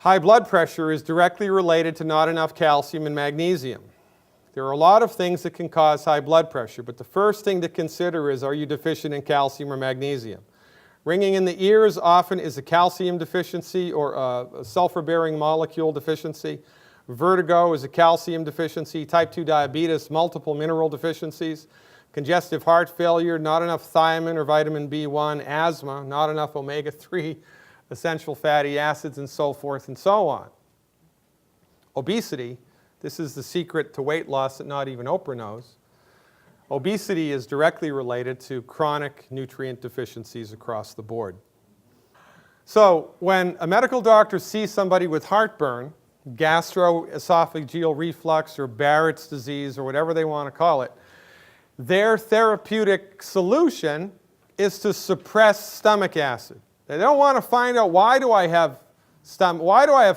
High blood pressure is directly related to not enough calcium and magnesium. There are a lot of things that can cause high blood pressure, but the first thing to consider is, are you deficient in calcium or magnesium? Ringing in the ears often is a calcium deficiency or a sulfur-bearing molecule deficiency. Vertigo is a calcium deficiency. Type 2 diabetes, multiple mineral deficiencies. Congestive heart failure, not enough thiamine or vitamin B1. Asthma, not enough omega-3 essential fatty acids, and so forth and so on. Obesity, this is the secret to weight loss that not even Oprah knows. Obesity is directly related to chronic nutrient deficiencies across the board. So when a medical doctor sees somebody with heartburn, gastroesophageal reflux or Barrett's disease or whatever they want to call it, their therapeutic solution is to suppress stomach acid. They don't want to find out why do I have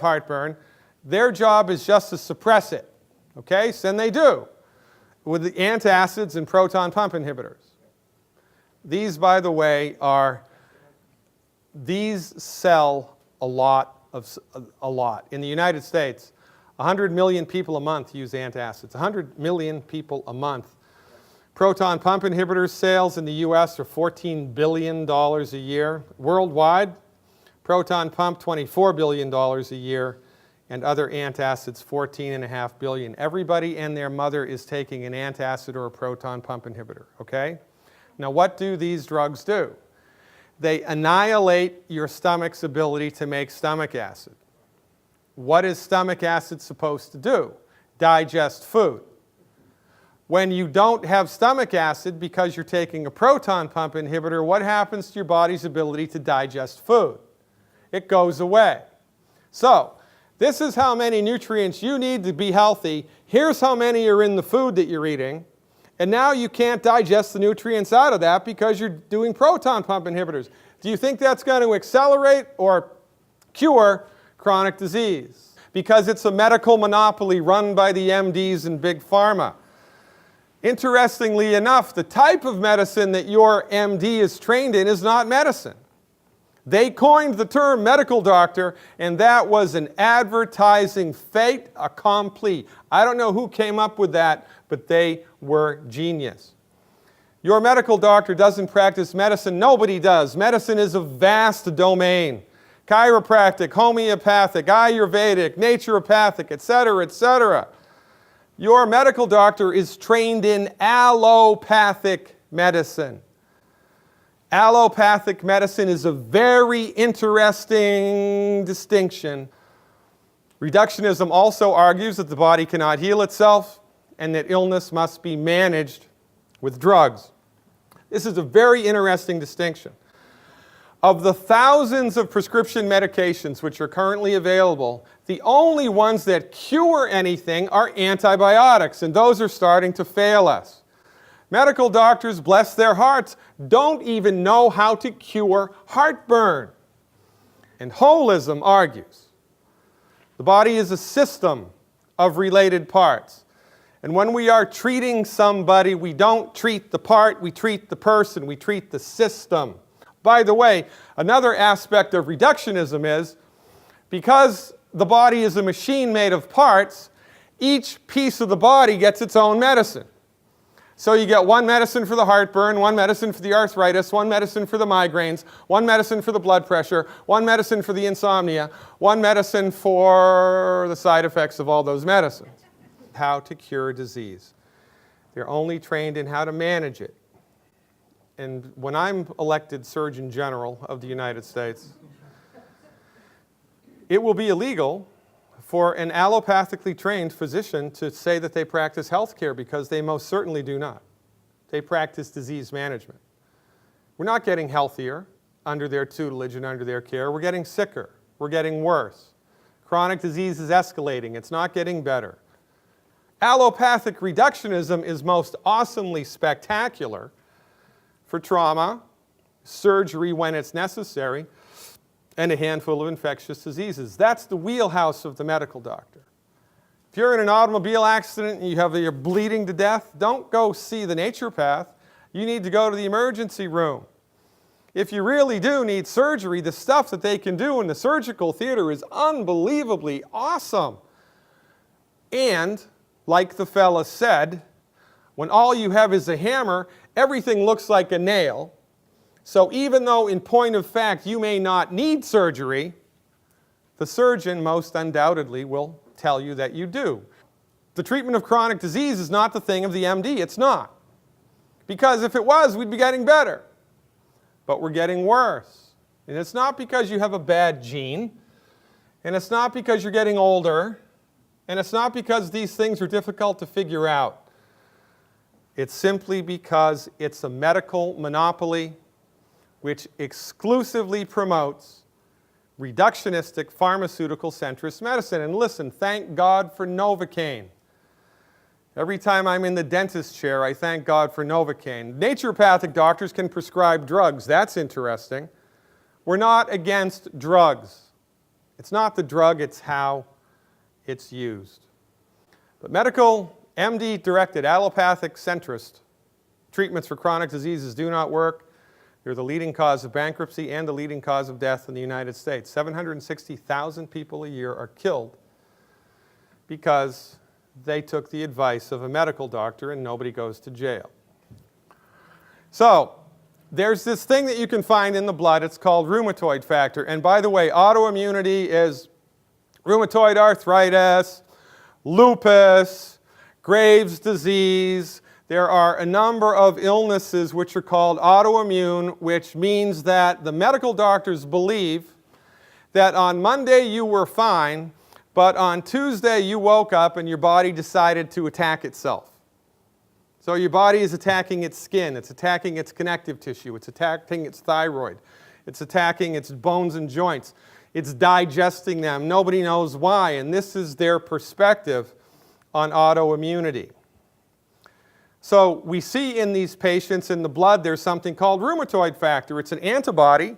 heartburn. Their job is just to suppress it. Okay, so then they do with the antacids and proton pump inhibitors. These, by the way, these sell a lot. In the United States, 100 million people a month use antacids. 100 million people a month. Proton pump inhibitors sales in the US are $14 billion a year. Worldwide, proton pump $24 billion a year, and other antacids $14.5 billion. Everybody and their mother is taking an antacid or a proton pump inhibitor, okay? Now what do these drugs do? They annihilate your stomach's ability to make stomach acid. What is stomach acid supposed to do? Digest food. When you don't have stomach acid because you're taking a proton pump inhibitor, what happens to your body's ability to digest food? It goes away. So, this is how many nutrients you need to be healthy. Here's how many are in the food that you're eating. And now you can't digest the nutrients out of that because you're doing proton pump inhibitors. Do you think that's going to accelerate or cure chronic disease? Because it's a medical monopoly run by the MDs and big pharma. Interestingly enough, the type of medicine that your MD is trained in is not medicine. They coined the term medical doctor, and that was an advertising fait accompli. I don't know who came up with that, but they were genius. Your medical doctor doesn't practice medicine. Nobody does. Medicine is a vast domain. Chiropractic, homeopathic, Ayurvedic, naturopathic, etc., etc. Your medical doctor is trained in allopathic medicine. Allopathic medicine is a very interesting distinction. Reductionism also argues that the body cannot heal itself and that illness must be managed with drugs. This is a very interesting distinction. Of the thousands of prescription medications which are currently available, the only ones that cure anything are antibiotics, and those are starting to fail us. Medical doctors, bless their hearts, don't even know how to cure heartburn. And holism argues the body is a system of related parts. And when we are treating somebody, we don't treat the part, we treat the person, we treat the system. By the way, another aspect of reductionism is because the body is a machine made of parts, each piece of the body gets its own medicine. So you get one medicine for the heartburn, one medicine for the arthritis, one medicine for the migraines, one medicine for the blood pressure, one medicine for the insomnia, one medicine for the side effects of all those medicines. How to cure disease. They're only trained in how to manage it. And when I'm elected Surgeon General of the United States, it will be illegal for an allopathically trained physician to say that they practice health care, because they most certainly do not. They practice disease management. We're not getting healthier under their tutelage and under their care. We're getting sicker. We're getting worse. Chronic disease is escalating. It's not getting better. Allopathic reductionism is most awesomely spectacular for trauma, surgery when it's necessary, and a handful of infectious diseases. That's the wheelhouse of the medical doctor. If you're in an automobile accident and you're bleeding to death, don't go see the naturopath. You need to go to the emergency room. If you really do need surgery, the stuff that they can do in the surgical theater is unbelievably awesome. And, like the fella said, when all you have is a hammer, everything looks like a nail. So even though in point of fact you may not need surgery, the surgeon most undoubtedly will tell you that you do. The treatment of chronic disease is not the thing of the MD. It's not. Because if it was, we'd be getting better. But we're getting worse. And it's not because you have a bad gene. And it's not because you're getting older. And it's not because these things are difficult to figure out. It's simply because it's a medical monopoly which exclusively promotes reductionistic pharmaceutical centrist medicine. And listen, thank God for Novocaine. Every time I'm in the dentist chair, I thank God for Novocaine. Naturopathic doctors can prescribe drugs. That's interesting. We're not against drugs. It's not the drug, it's how it's used. But medical, MD-directed, allopathic centrist treatments for chronic diseases do not work. They're the leading cause of bankruptcy and the leading cause of death in the United States. 760,000 people a year are killed because they took the advice of a medical doctor and nobody goes to jail. So, there's this thing that you can find in the blood. It's called rheumatoid factor. And by the way, autoimmunity is rheumatoid arthritis, lupus, Graves' disease. There are a number of illnesses which are called autoimmune, which means that the medical doctors believe that on Monday you were fine, but on Tuesday you woke up and your body decided to attack itself. So your body is attacking its skin, it's attacking its connective tissue, it's attacking its thyroid, it's attacking its bones and joints, it's digesting them. Nobody knows why, and this is their perspective on autoimmunity. So we see in these patients in the blood there's something called rheumatoid factor. It's an antibody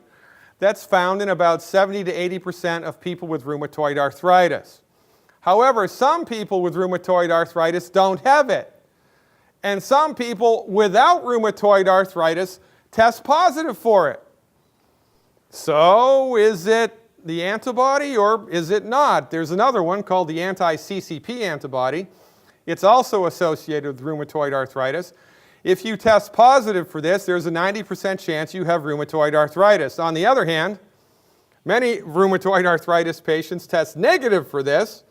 that's found in about 70 to 80% of people with rheumatoid arthritis. However, some people with rheumatoid arthritis don't have it. And some people without rheumatoid arthritis test positive for it. So is it the antibody or is it not? There's another one called the anti-CCP antibody. It's also associated with rheumatoid arthritis. If you test positive for this, there's a 90% chance you have rheumatoid arthritis. On the other hand, many rheumatoid arthritis patients test negative for this,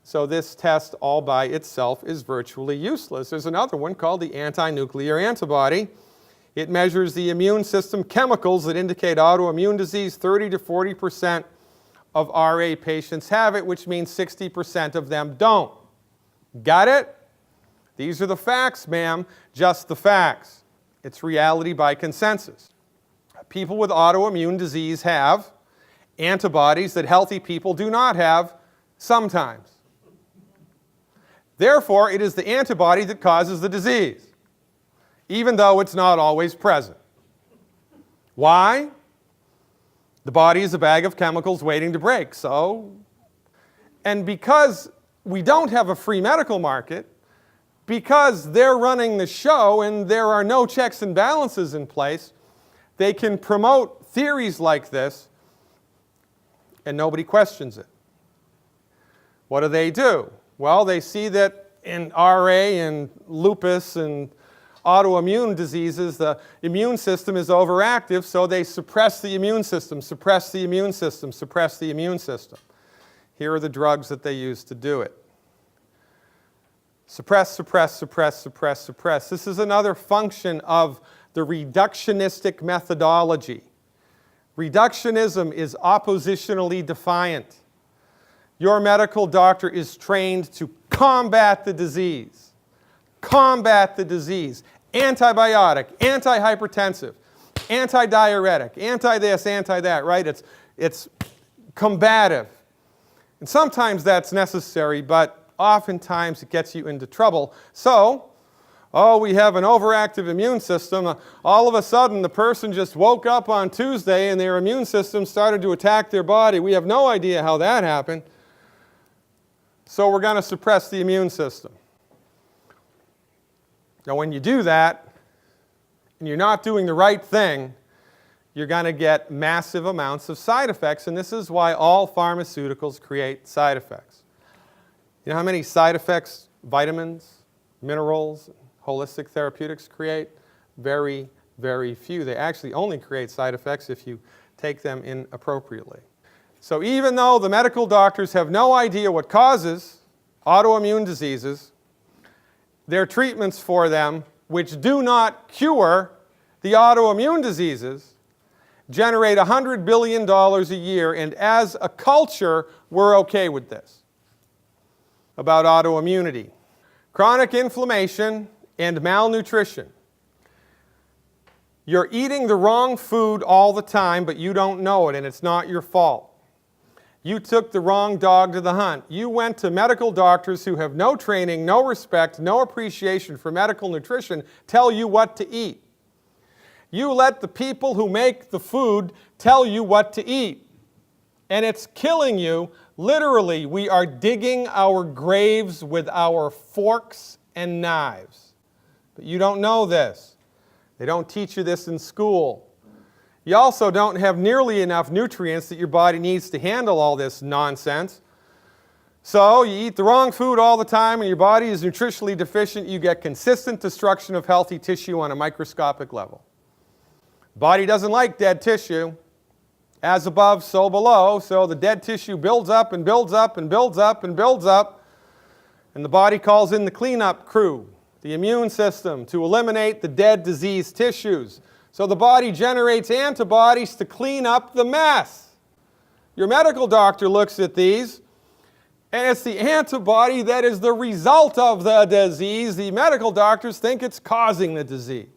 so this test all by itself is virtually useless. There's another one called the anti-nuclear antibody. It measures the immune system chemicals that indicate autoimmune disease. 30 to 40% of RA patients have it, which means 60% of them don't. Got it? These are the facts, ma'am, just the facts. It's reality by consensus. People with autoimmune disease have antibodies that healthy people do not have sometimes. Therefore, it is the antibody that causes the disease, even though it's not always present. Why? The body is a bag of chemicals waiting to break. And because we don't have a free medical market, because they're running the show and there are no checks and balances in place, they can promote theories like this and nobody questions it. What do? Well, they see that in RA and lupus and autoimmune diseases, the immune system is overactive, so they suppress the immune system, suppress the immune system, suppress the immune system. Here are the drugs that they use to do it. Suppress, suppress, suppress, suppress, suppress. This is another function of the reductionistic methodology. Reductionism is oppositionally defiant. Your medical doctor is trained to combat the disease. Combat the disease. Antibiotic, antihypertensive, antidiuretic, anti-this, anti-that, right? It's combative. And sometimes that's necessary, but oftentimes it gets you into trouble. So, we have an overactive immune system. All of a sudden, the person just woke up on Tuesday and their immune system started to attack their body. We have no idea how that happened. So we're going to suppress the immune system. Now, when you do that, and you're not doing the right thing, you're going to get massive amounts of side effects, and this is why all pharmaceuticals create side effects. You know how many side effects vitamins, minerals, holistic therapeutics create? Very, very few. They actually only create side effects if you take them inappropriately. So even though the medical doctors have no idea what causes autoimmune diseases, their treatments for them, which do not cure the autoimmune diseases, generate $100 billion a year, and as a culture, we're okay with this. About autoimmunity. Chronic inflammation and malnutrition. You're eating the wrong food all the time, but you don't know it, and it's not your fault. You took the wrong dog to the hunt. You went to medical doctors who have no training, no respect, no appreciation for medical nutrition tell you what to eat. You let the people who make the food tell you what to eat. And it's killing you. Literally, we are digging our graves with our forks and knives. But you don't know this. They don't teach you this in school. You also don't have nearly enough nutrients that your body needs to handle all this nonsense. So you eat the wrong food all the time and your body is nutritionally deficient. You get consistent destruction of healthy tissue on a microscopic level. The body doesn't like dead tissue. As above, so below. So the dead tissue builds up and builds up and builds up and builds up. And the body calls in the cleanup crew, the immune system, to eliminate the dead diseased tissues. So the body generates antibodies to clean up the mess. Your medical doctor looks at these, and it's the antibody that is the result of the disease. The medical doctors think it's causing the disease.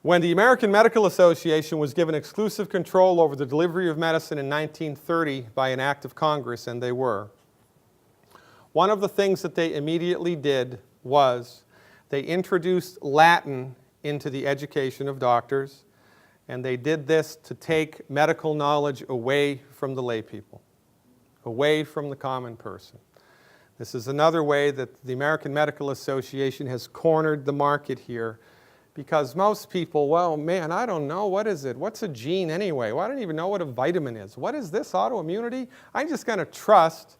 When the American Medical Association was given exclusive control over the delivery of medicine in 1930 by an act of Congress, and they were, one of the things that they immediately did was they introduced Latin into the education of doctors, and they did this to take medical knowledge away from the lay people, away from the common person. This is another way that the American Medical Association has cornered the market here, because most people, well, man, I don't know, what is it? What's a gene anyway? Well, I don't even know what a vitamin is. What is this, autoimmunity? I'm just going to trust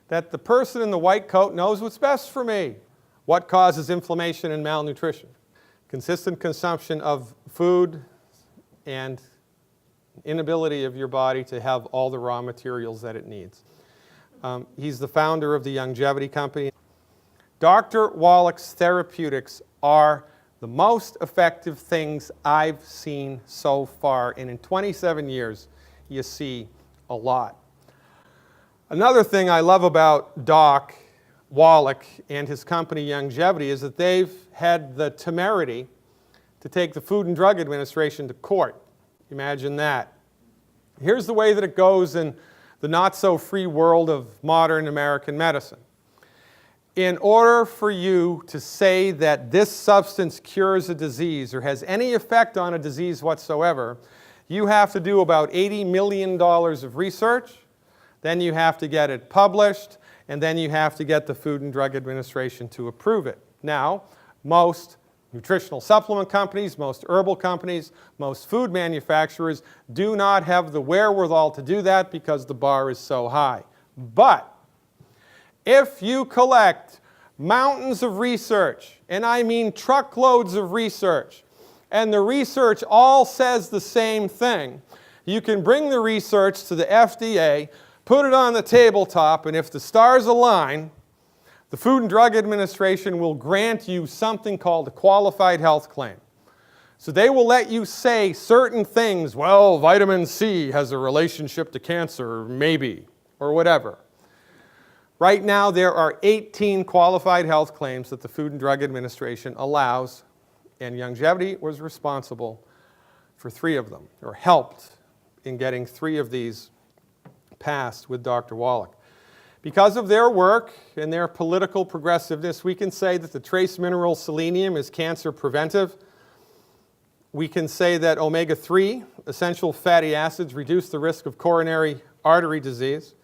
that the person in the white coat knows what's best for me. What causes inflammation and malnutrition? Consistent consumption of food and inability of your body to have all the raw materials that it needs. He's the founder of the Longevity Company. Dr. Wallach's therapeutics are the most effective things I've seen so far, and in 27 years, you see a lot. Another thing I love about Doc Wallach and his company Longevity is that they've had the temerity to take the Food and Drug Administration to court. Imagine that. Here's the way that it goes in the not-so-free world of modern American medicine. In order for you to say that this substance cures a disease or has any effect on a disease whatsoever, you have to do about $80 million of research, then you have to get it published, and then you have to get the Food and Drug Administration to approve it. Now, most nutritional supplement companies, most herbal companies, most food manufacturers do not have the wherewithal to do that because the bar is so high. But if you collect mountains of research, and I mean truckloads of research, and the research all says the same thing, you can bring the research to the FDA, put it on the tabletop, and if the stars align, the Food and Drug Administration will grant you something called a qualified health claim. So they will let you say certain things, well, vitamin C has a relationship to cancer, maybe, or whatever. Right now, there are 18 qualified health claims that the Food and Drug Administration allows, and Longevity was responsible for 3 of them, or helped in getting 3 of these passed with Dr. Wallach. Because of their work and their political progressiveness, we can say that the trace mineral selenium is cancer preventive. We can say that omega-3 essential fatty acids reduce the risk of coronary artery disease.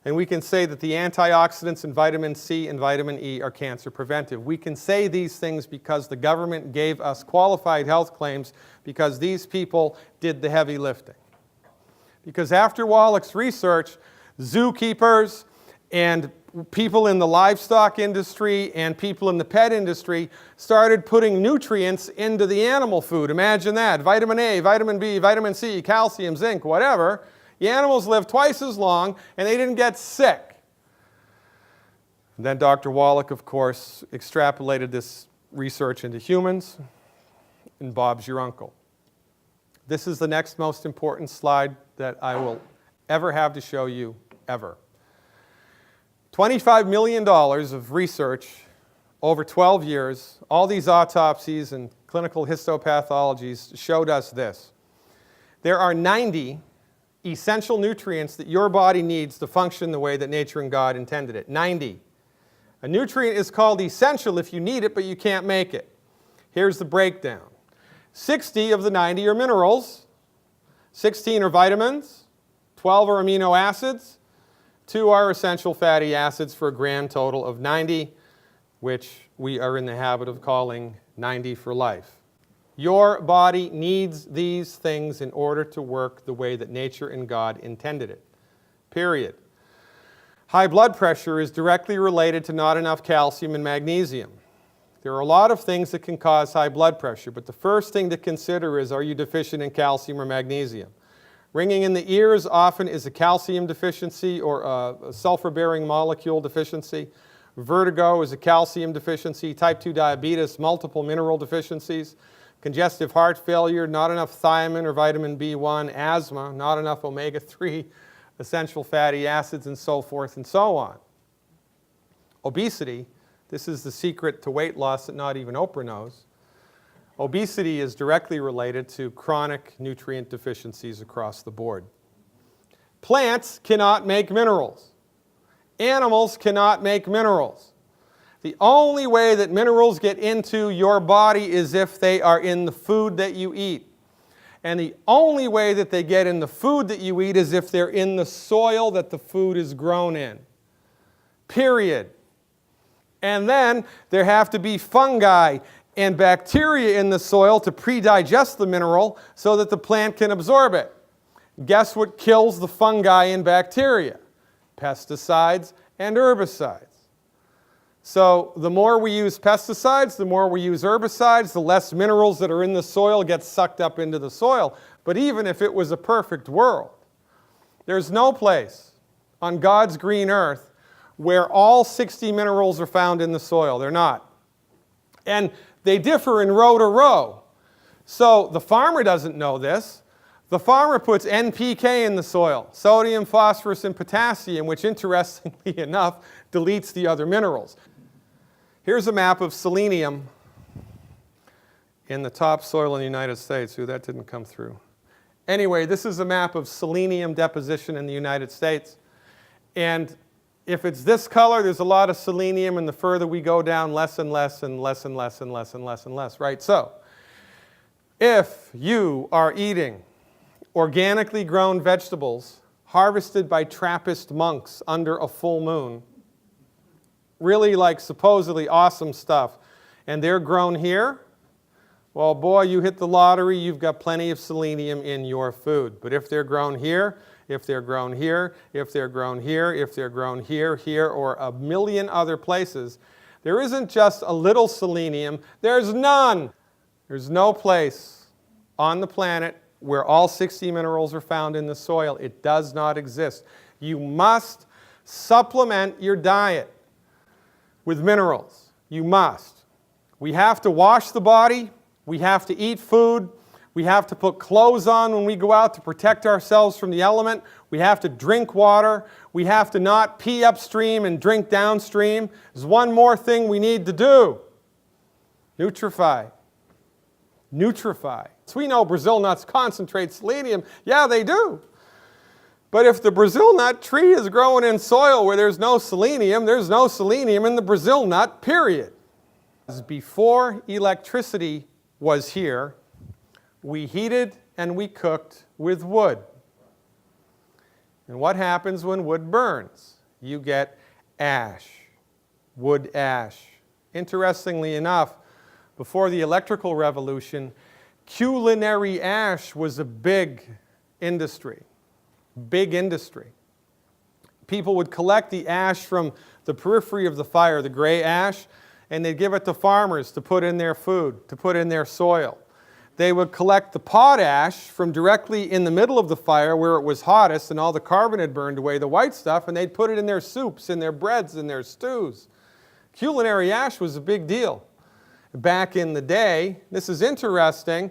And we can say that the antioxidants in vitamin C and vitamin E are cancer preventive. We can say these things because the government gave us qualified health claims because these people did the heavy lifting. Because after Wallach's research, zookeepers and people in the livestock industry and people in the pet industry started putting nutrients into the animal food. Imagine that. Vitamin A, vitamin B, vitamin C, calcium, zinc, whatever. The animals lived twice as long and they didn't get sick. And then Dr. Wallach, of course, extrapolated this research into humans, and Bob's your uncle. This is the next most important slide that I will ever have to show you, ever. $25 million of research over 12 years, all these autopsies and clinical histopathologies showed us this. There are 90 essential nutrients that your body needs to function the way that nature and God intended it. 90. A nutrient is called essential if you need it, but you can't make it. Here's the breakdown. 60 of the 90 are minerals, 16 are vitamins, 12 are amino acids, 2 are essential fatty acids for a grand total of 90, which we are in the habit of calling 90 for life. Your body needs these things in order to work the way that nature and God intended it. Period. High blood pressure is directly related to not enough calcium and magnesium. There are a lot of things that can cause high blood pressure, but the first thing to consider is, are you deficient in calcium or magnesium? Ringing in the ears often is a calcium deficiency or a sulfur-bearing molecule deficiency. Vertigo is a calcium deficiency. Type 2 diabetes, multiple mineral deficiencies. Congestive heart failure, not enough thiamine or vitamin B1. Asthma, not enough omega-3 essential fatty acids, and so forth and so on. Obesity, this is the secret to weight loss that not even Oprah knows. Obesity is directly related to chronic nutrient deficiencies across the board. Plants cannot make minerals. Animals cannot make minerals. The only way that minerals get into your body is if they are in the food that you eat. And the only way that they get in the food that you eat is if they're in the soil that the food is grown in. Period. And then there have to be fungi and bacteria in the soil to pre-digest the mineral so that the plant can absorb it. Guess what kills the fungi and bacteria? Pesticides and herbicides. So the more we use pesticides, the more we use herbicides, the less minerals that are in the soil get sucked up into the soil. But even if it was a perfect world, there's no place on God's green earth where all 60 minerals are found in the soil. They're not. And they differ in row to row. So the farmer doesn't know this. The farmer puts NPK in the soil, sodium, phosphorus, and potassium, which interestingly enough deletes the other minerals. Here's a map of selenium in the topsoil in the United States. Ooh, that didn't come through. Anyway, this is a map of selenium deposition in the United States. And if it's this color, there's a lot of selenium, and the further we go down, less and less and less and less and less and less and less, right? So, if you are eating organically grown vegetables harvested by Trappist monks under a full moon, really like supposedly awesome stuff, and they're grown here, well, boy, you hit the lottery, you've got plenty of selenium in your food. But if they're grown here, if they're grown here, if they're grown here, if they're grown here, here, or a million other places, there isn't just a little selenium, there's none. There's no place on the planet where all 60 minerals are found in the soil. It does not exist. You must supplement your diet with minerals. You must. We have to wash the body. We have to eat food. We have to put clothes on when we go out to protect ourselves from the element. We have to drink water. We have to not pee upstream and drink downstream. There's one more thing we need to do. Nutrify. Nutrify. So we know Brazil nuts concentrate selenium. Yeah, they do. But if the Brazil nut tree is growing in soil where there's no selenium in the Brazil nut, period. Before electricity was here, we heated and we cooked with wood. And what happens when wood burns? You get ash, wood ash. Interestingly enough, before the electrical revolution, culinary ash was a big industry. Big industry. People would collect the ash from the periphery of the fire, the gray ash, and they'd give it to farmers to put in their food, to put in their soil. They would collect the potash from directly in the middle of the fire where it was hottest and all the carbon had burned away, the white stuff, and they'd put it in their soups, in their breads, in their stews. Culinary ash was a big deal back in the day. This is interesting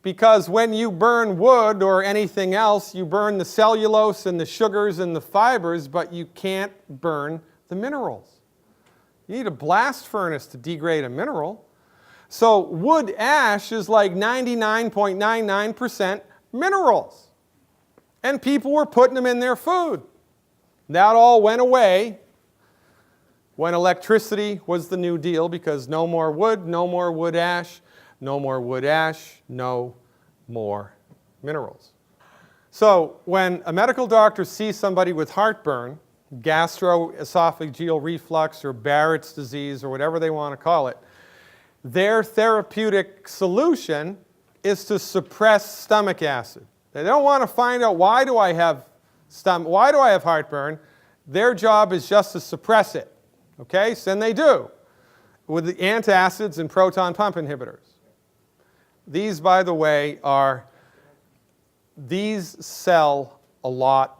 because when you burn wood or anything else, you burn the cellulose and the sugars and the fibers, but you can't burn the minerals. You need a blast furnace to degrade a mineral. So wood ash is like 99.99% minerals. And people were putting them in their food. That all went away when electricity was the new deal, because no more wood ash, no more wood ash, no more minerals. So when a medical doctor sees somebody with heartburn, gastroesophageal reflux or Barrett's disease or whatever they want to call it, their therapeutic solution is to suppress stomach acid. They don't want to find out why do I have heartburn. Their job is just to suppress it. Okay, so then they do with the antacids and proton pump inhibitors. These, by the way, these sell a lot.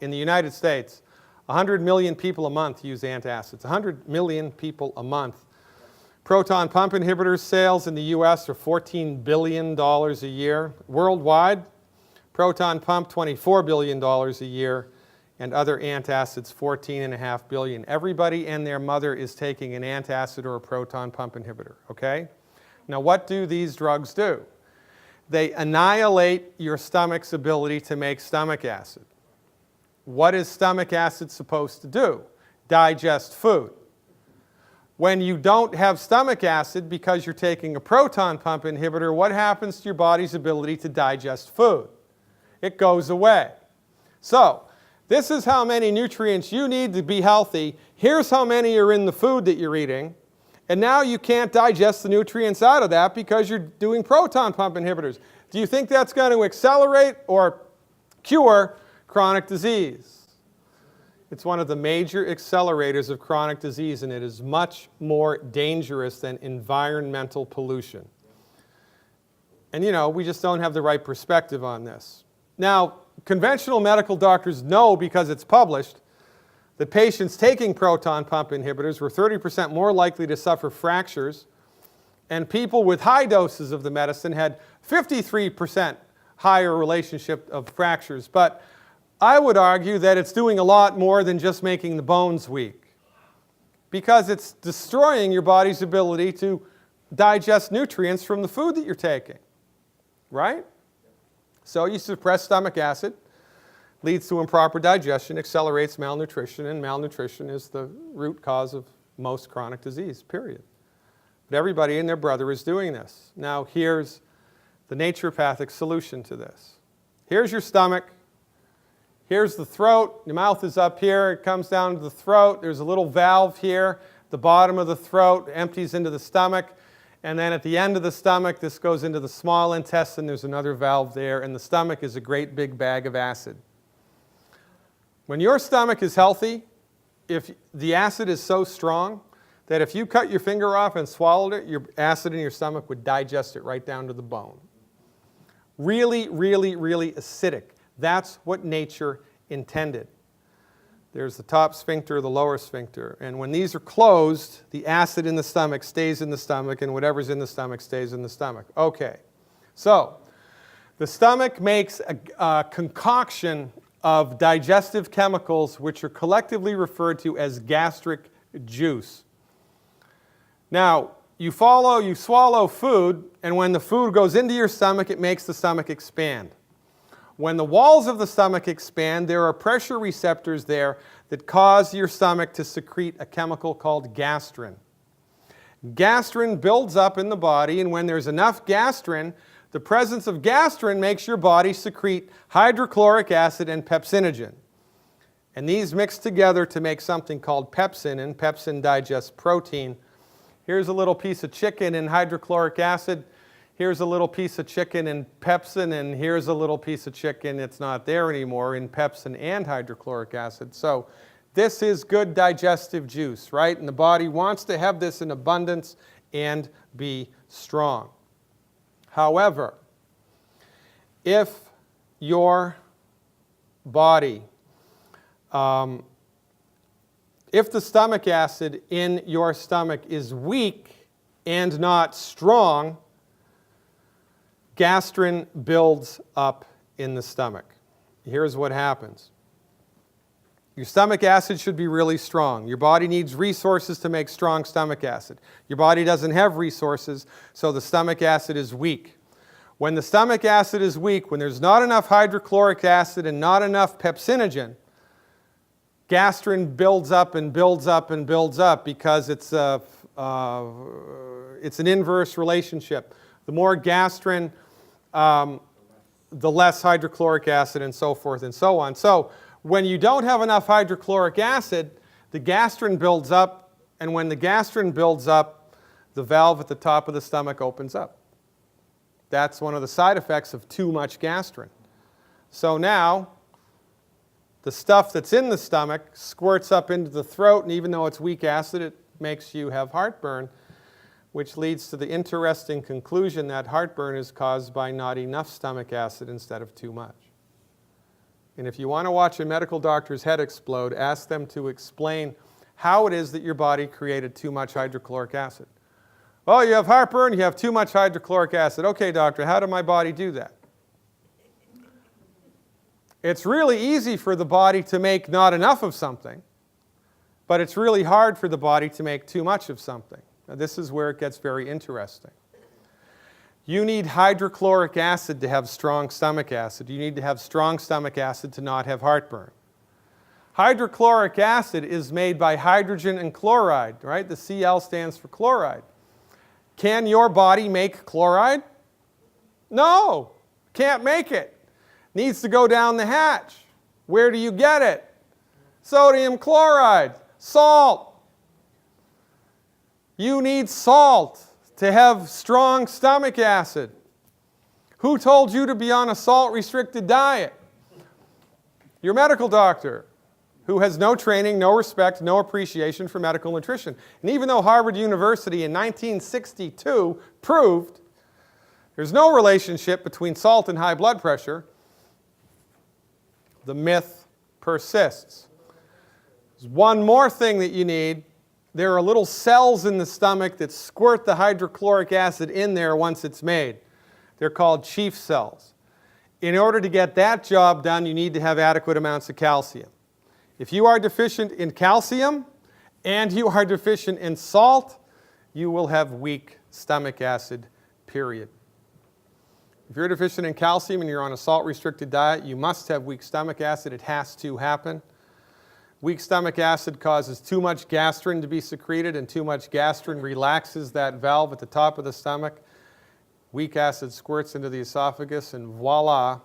In the United States, 100 million people a month use antacids. 100 million people a month. Proton pump inhibitors sales in the US are $14 billion a year. Worldwide, proton pump $24 billion a year, and other antacids $14.5 billion. Everybody and their mother is taking an antacid or a proton pump inhibitor, okay? Now what do these drugs do? They annihilate your stomach's ability to make stomach acid. What is stomach acid supposed to do? Digest food. When you don't have stomach acid because you're taking a proton pump inhibitor, what happens to your body's ability to digest food? It goes away. So, this is how many nutrients you need to be healthy. Here's how many are in the food that you're eating. And now you can't digest the nutrients out of that because you're doing proton pump inhibitors. Do you think that's going to accelerate or cure chronic disease? It's one of the major accelerators of chronic disease, and it is much more dangerous than environmental pollution. And you know, we just don't have the right perspective on this. Now, conventional medical doctors know, because it's published, that patients taking proton pump inhibitors were 30% more likely to suffer fractures, and people with high doses of the medicine had 53% higher relationship of fractures. But I would argue that it's doing a lot more than just making the bones weak, because it's destroying your body's ability to digest nutrients from the food that you're taking, right? So you suppress stomach acid, leads to improper digestion, accelerates malnutrition, and malnutrition is the root cause of most chronic disease, period. But everybody and their brother is doing this. Now here's the naturopathic solution to this. Here's your stomach. Here's the throat. Your mouth is up here. It comes down to the throat. There's a little valve here. The bottom of the throat empties into the stomach. And then at the end of the stomach, this goes into the small intestine. There's another valve there. And the stomach is a great big bag of acid. When your stomach is healthy, if the acid is so strong that if you cut your finger off and swallowed it, your acid in your stomach would digest it right down to the bone. Really, really, really acidic. That's what nature intended. There's the top sphincter, the lower sphincter. And when these are closed, the acid in the stomach stays in the stomach, and whatever's in the stomach stays in the stomach. Okay. So, the stomach makes a concoction of digestive chemicals which are collectively referred to as gastric juice. Now, you swallow food, and when the food goes into your stomach, it makes the stomach expand. When the walls of the stomach expand, there are pressure receptors there that cause your stomach to secrete a chemical called gastrin. Gastrin builds up in the body, and when there's enough gastrin, the presence of gastrin makes your body secrete hydrochloric acid and pepsinogen. And these mix together to make something called pepsin, and pepsin digests protein. Here's a little piece of chicken in hydrochloric acid. Here's a little piece of chicken in pepsin, and here's a little piece of chicken, it's not there anymore, in pepsin and hydrochloric acid. So this is good digestive juice, right? And the body wants to have this in abundance and be strong. However, if your body, if the stomach acid in your stomach is weak and not strong, gastrin builds up in the stomach. Here's what happens. Your stomach acid should be really strong. Your body needs resources to make strong stomach acid. Your body doesn't have resources, so the stomach acid is weak. When the stomach acid is weak, when there's not enough hydrochloric acid and not enough pepsinogen, gastrin builds up and builds up and builds up because it's an inverse relationship. The more gastrin, the less hydrochloric acid, and so forth and so on. So when you don't have enough hydrochloric acid, the gastrin builds up, and when the gastrin builds up, the valve at the top of the stomach opens up. That's one of the side effects of too much gastrin. So now, the stuff that's in the stomach squirts up into the throat, and even though it's weak acid, it makes you have heartburn, which leads to the interesting conclusion that heartburn is caused by not enough stomach acid instead of too much. And if you want to watch a medical doctor's head explode, ask them to explain how it is that your body created too much hydrochloric acid. Oh, you have heartburn, you have too much hydrochloric acid. Okay, doctor, how did my body do that? It's really easy for the body to make not enough of something, but it's really hard for the body to make too much of something. Now, this is where it gets very interesting. You need hydrochloric acid to have strong stomach acid. You need to have strong stomach acid to not have heartburn. Hydrochloric acid is made by hydrogen and chloride, right? The Cl stands for chloride. Can your body make chloride? No, can't make it. Needs to go down the hatch. Where do you get it? Sodium chloride, salt. You need salt to have strong stomach acid. Who told you to be on a salt-restricted diet? Your medical doctor, who has no training, no respect, no appreciation for medical nutrition. And even though Harvard University in 1962 proved there's no relationship between salt and high blood pressure, the myth persists. There's one more thing that you need. There are little cells in the stomach that squirt the hydrochloric acid in there once it's made. They're called chief cells. In order to get that job done, you need to have adequate amounts of calcium. If you are deficient in calcium and you are deficient in salt, you will have weak stomach acid, period. If you're deficient in calcium and you're on a salt-restricted diet, you must have weak stomach acid. It has to happen. Weak stomach acid causes too much gastrin to be secreted, and too much gastrin relaxes that valve at the top of the stomach. Weak acid squirts into the esophagus, and voila,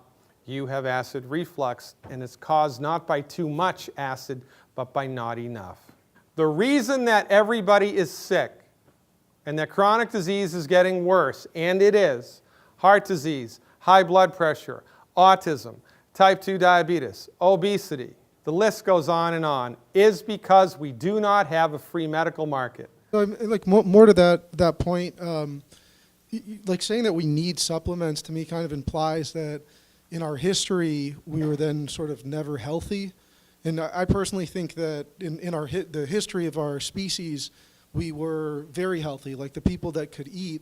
you have acid reflux, and it's caused not by too much acid, but by not enough. The reason that everybody is sick and that chronic disease is getting worse, and it is, heart disease, high blood pressure, autism, type 2 diabetes, obesity, the list goes on, is because we do not have a free medical market. So, like more to that point, like saying that we need supplements to me kind of implies that in our history we were then sort of never healthy, and I personally think that in the history of our species we were very healthy. Like the people that could eat,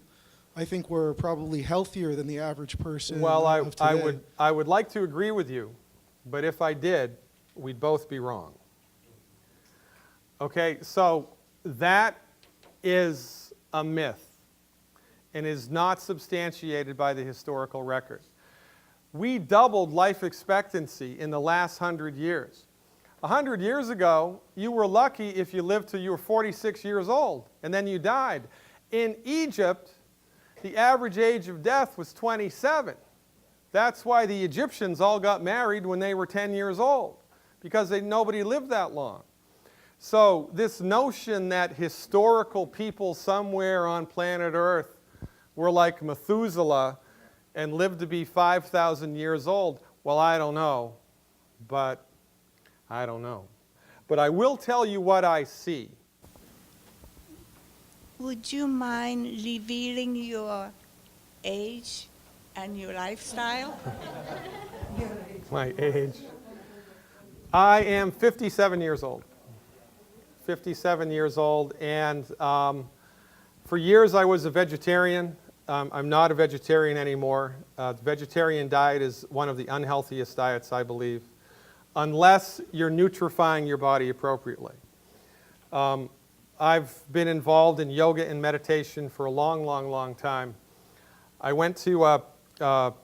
I think were probably healthier than the average person. Well, of today. I would like to agree with you, but if I did, we'd both be wrong. Okay, so that is a myth and is not substantiated by the historical record. We doubled life expectancy in the last 100 years. 100 years ago, you were lucky if you lived till you were 46 years old, and then you died. In Egypt, the average age of death was 27. That's why the Egyptians all got married when they were 10 years old. because nobody lived that long. So this notion that historical people somewhere on planet Earth were like Methuselah and lived to be 5,000 years old, well, I don't know. But I don't know. But I will tell you what I see. Would you mind revealing your age and your lifestyle? My age. I am 57 years old. 57 years old, and for years I was a vegetarian. I'm not a vegetarian anymore. The vegetarian diet is one of the unhealthiest diets, I believe, unless you're nutrifying your body appropriately. I've been involved in yoga and meditation for a long, long, long time. I went to a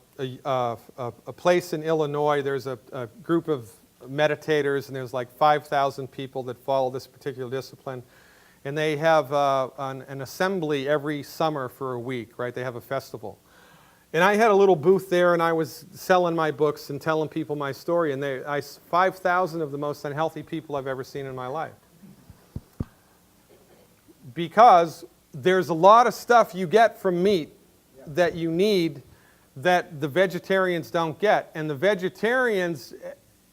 place in Illinois. There's a group of meditators, and there's like 5,000 people that follow this particular discipline. And they have an assembly every summer for a week, right? They have a festival. And I had a little booth there, and I was selling my books and telling people my story. And 5,000 of the most unhealthy people I've ever seen in my life. Because there's a lot of stuff you get from meat that you need that the vegetarians don't get. And the vegetarians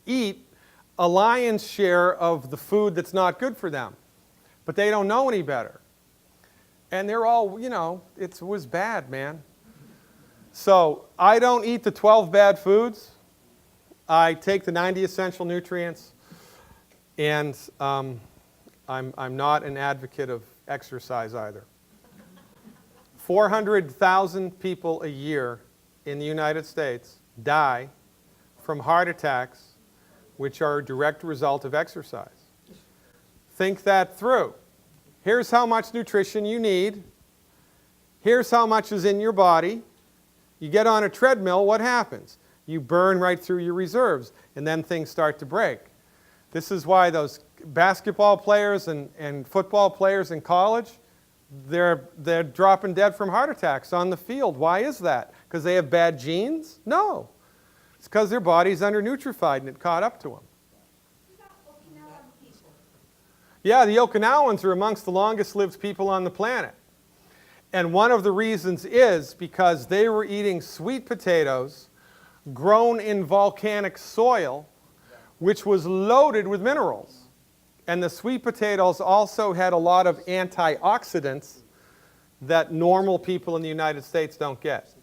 eat a lion's share of the food that's not good for them. But they don't know any better. And they're all, you know, it was bad, man. So I don't eat the 12 bad foods. I take the 90 essential nutrients. And I'm not an advocate of exercise either. 400,000 people a year in the United States die from heart attacks, which are a direct result of exercise. Think that through. Here's how much nutrition you need. Here's how much is in your body. You get on a treadmill, what happens? You burn right through your reserves, and then things start to break. This is why those basketball players and football players in college, they're dropping dead from heart attacks on the field. Why is that? Because they have bad genes? No. It's because their body's undernutrified and it caught up to them. Yeah, the Okinawans are amongst the longest lived people on the planet. And one of the reasons is because they were eating sweet potatoes grown in volcanic soil, which was loaded with minerals. And the sweet potatoes also had a lot of antioxidants that normal people in the United States don't get.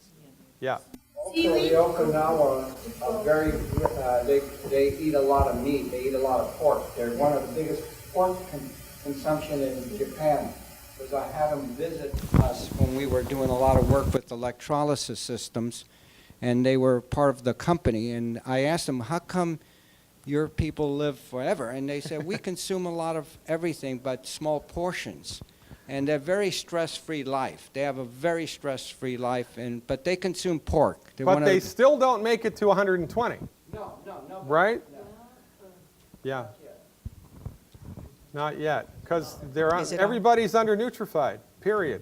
Yeah. Also, the Okinawa are they eat a lot of meat. They eat a lot of pork. They're one of the biggest pork consumption in Japan. Because I had them visit us when we were doing a lot of work with electrolysis systems, and they were part of the company. And I asked them, how come your people live forever? And they said, we consume a lot of everything but small portions. And they're very stress-free life. They have a very stress-free life, but they consume pork. But they still don't make it to 120. No. Right? No. Yeah. Not yet. Because everybody's undernutrified, period.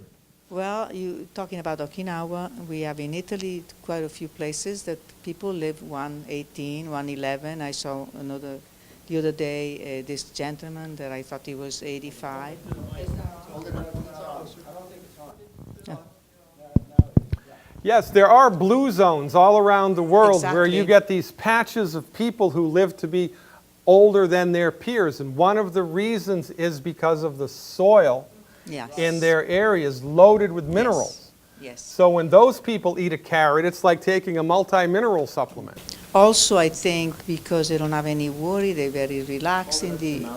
Well, you talking about Okinawa, we have in Italy quite a few places that people live 118, 111. I saw the other day this gentleman that I thought he was 85. Yes, there are blue zones all around the world where you Exactly. get these patches of people who live to be older than their peers. And one of the reasons is because of the soil Yes. in their areas loaded with minerals. Yes. So when those people eat a carrot, it's like taking a multi-mineral supplement. Also, I think because they don't have any worry, they're very relaxed in the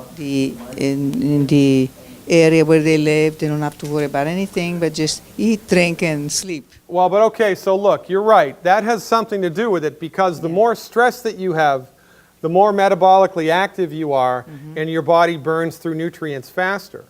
area where they live. They don't have to worry about anything, but just eat, drink, and sleep. Well, but okay, so look, you're right. That has something to do with it because the more stress that you have, the more metabolically active you are, and your body burns through nutrients faster.